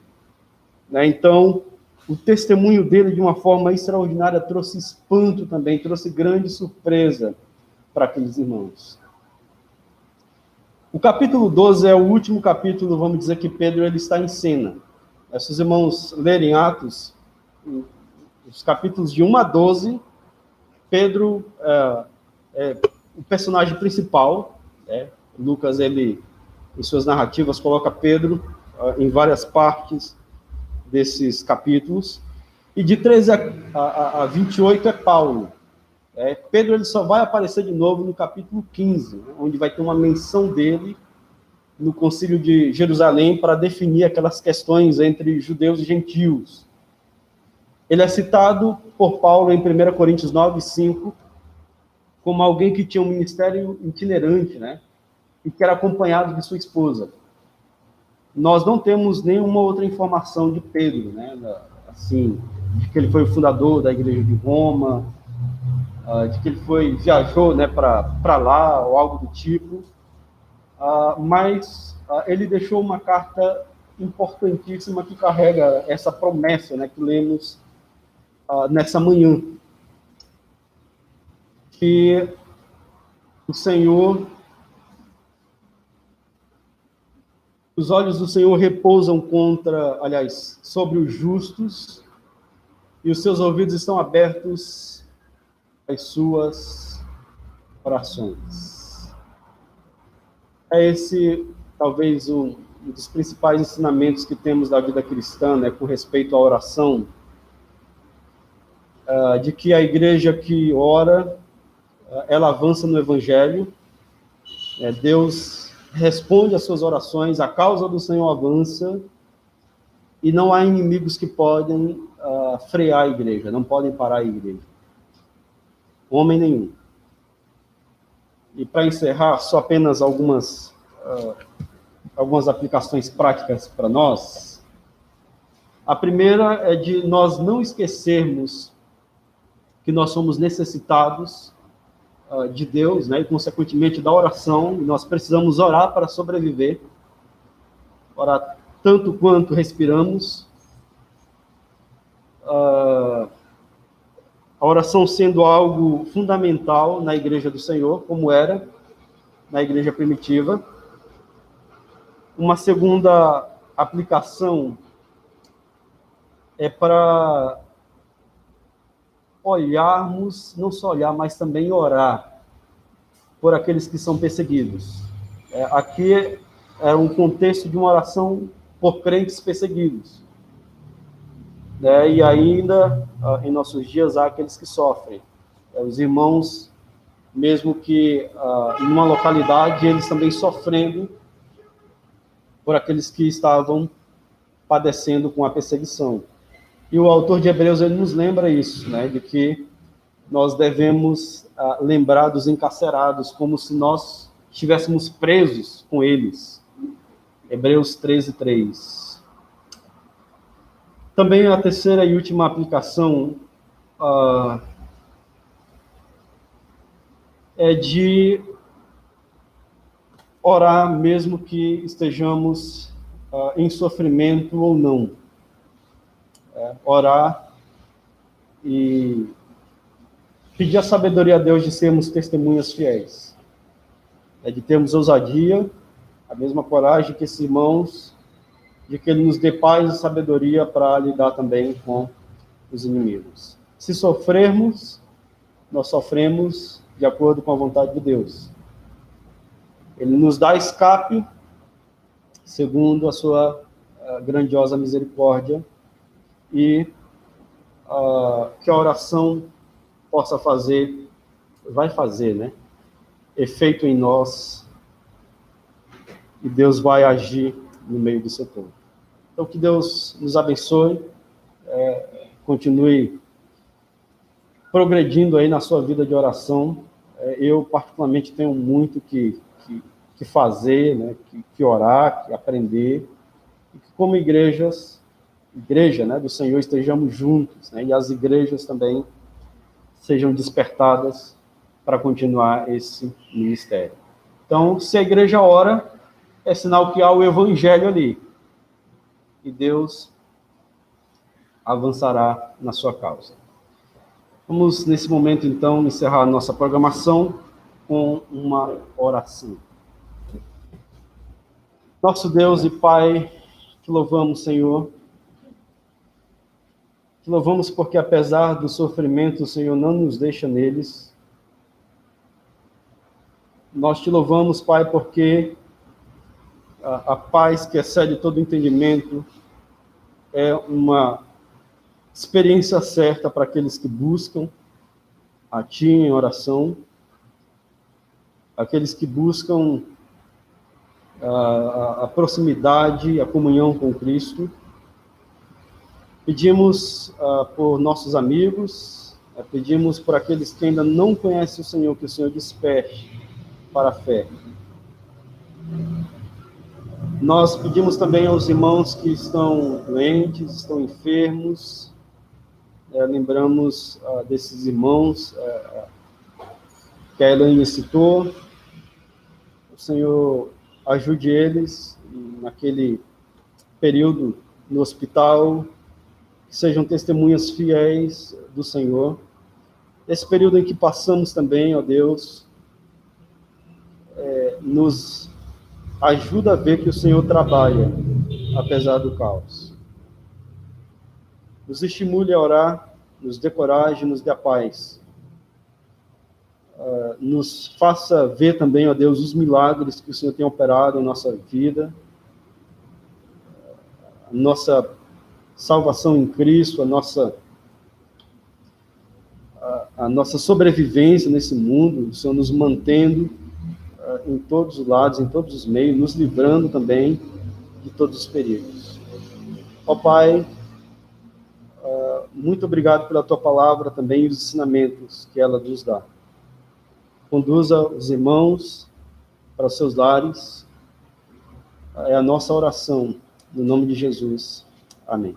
Então, o testemunho dele, de uma forma extraordinária, trouxe espanto também, trouxe grande surpresa para aqueles irmãos. O capítulo 12 é o último capítulo, vamos dizer, que Pedro ele está em cena. Se os irmãos lerem Atos, os capítulos de 1 a 12, Pedro é o personagem principal, né? Lucas, ele, em suas narrativas, coloca Pedro em várias partes desses capítulos, e de 13 a 28 é Paulo. Pedro, ele só vai aparecer de novo no capítulo 15, né? Onde vai ter uma menção dele no Concílio de Jerusalém para definir aquelas questões entre judeus e gentios. Ele é citado por Paulo em 1 Coríntios 9:5 como alguém que tinha um ministério itinerante, né? E que era acompanhado de sua esposa. Nós não temos nenhuma outra informação de Pedro, né? Assim, de que ele foi o fundador da igreja de Roma, de que ele viajou, né, para lá, ou algo do tipo. Mas ele deixou uma carta importantíssima que carrega essa promessa, né, que lemos nessa manhã. Que o Senhor, os olhos do Senhor repousam sobre os justos, e os seus ouvidos estão abertos às suas orações. É esse, talvez, um dos principais ensinamentos que temos da vida cristã, né, com respeito à oração, de que a igreja que ora, ela avança no Evangelho, Deus responde às suas orações, a causa do Senhor avança, e não há inimigos que podem frear a igreja, não podem parar a igreja. Homem nenhum. E para encerrar, só apenas algumas aplicações práticas para nós. A primeira é de nós não esquecermos que nós somos necessitados de Deus, né, e consequentemente da oração, e nós precisamos orar para sobreviver, orar tanto quanto respiramos. A oração sendo algo fundamental na igreja do Senhor, como era na igreja primitiva. Uma segunda aplicação é para olharmos, não só olhar, mas também orar por aqueles que são perseguidos. Aqui é um contexto de uma oração por crentes perseguidos. E ainda, em nossos dias, há aqueles que sofrem. Os irmãos, mesmo que em uma localidade, eles também sofrendo por aqueles que estavam padecendo com a perseguição. E o autor de Hebreus, ele nos lembra isso, né, de que nós devemos lembrar dos encarcerados como se nós estivéssemos presos com eles. Hebreus 13:3. Também a terceira e última aplicação é de orar mesmo que estejamos em sofrimento ou não. Orar e pedir a sabedoria a Deus de sermos testemunhas fiéis. De termos ousadia, a mesma coragem que esses irmãos, de que Ele nos dê paz e sabedoria para lidar também com os inimigos. Se sofrermos, nós sofremos de acordo com a vontade de Deus. Ele nos dá escape, segundo a sua grandiosa misericórdia, e que a oração possa vai fazer, né, efeito em nós, e Deus vai agir no meio do seu povo. Então, que Deus nos abençoe, continue progredindo aí na sua vida de oração. Eu, particularmente, tenho muito que fazer, né, que orar, que aprender, e que como igreja, né, do Senhor, estejamos juntos, né, e as igrejas também sejam despertadas para continuar esse ministério. Então, se a igreja ora, é sinal que há o evangelho ali, e Deus avançará na sua causa. Vamos, nesse momento, então, encerrar a nossa programação com uma oração. Nosso Deus e Pai, te louvamos, Senhor, Te louvamos porque, apesar do sofrimento, o Senhor não nos deixa neles. Nós te louvamos, Pai, porque a paz que excede todo entendimento é uma experiência certa para aqueles que buscam a Ti em oração, aqueles que buscam a proximidade, a comunhão com Cristo. Pedimos por nossos amigos, pedimos por aqueles que ainda não conhecem o Senhor, que o Senhor desperte para a fé. Nós pedimos também aos irmãos que estão doentes, estão enfermos, lembramos desses irmãos que a Elaine citou. O Senhor ajude eles naquele período no hospital, que sejam testemunhas fiéis do Senhor. Esse período em que passamos também, ó Deus, nos ajuda a ver que o Senhor trabalha, apesar do caos. Nos estimule a orar, nos dê coragem, nos dê a paz. Nos faça ver também, ó Deus, os milagres que o Senhor tem operado em nossa vida, a nossa salvação em Cristo, a nossa sobrevivência nesse mundo, o Senhor nos mantendo em todos os lados, em todos os meios, nos livrando também de todos os perigos. Ó Pai, muito obrigado pela Tua palavra também e os ensinamentos que ela nos dá. Conduza os irmãos para os seus lares. É a nossa oração, no nome de Jesus. Amém.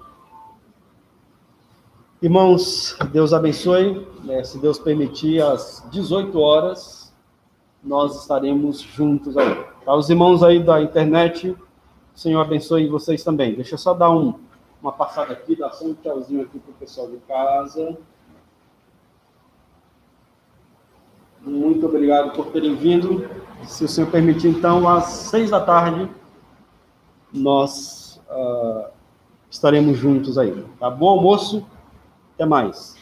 Irmãos, Deus abençoe. Se Deus permitir, às 18 horas, nós estaremos juntos aí. Para os irmãos aí da internet, o Senhor abençoe vocês também. Deixa eu só dar uma passada aqui, dar só um tchauzinho aqui para o pessoal de casa. Muito obrigado por terem vindo. Se o Senhor permitir, então, às 6 da tarde, nós estaremos juntos aí. Tá? Bom almoço. Até mais.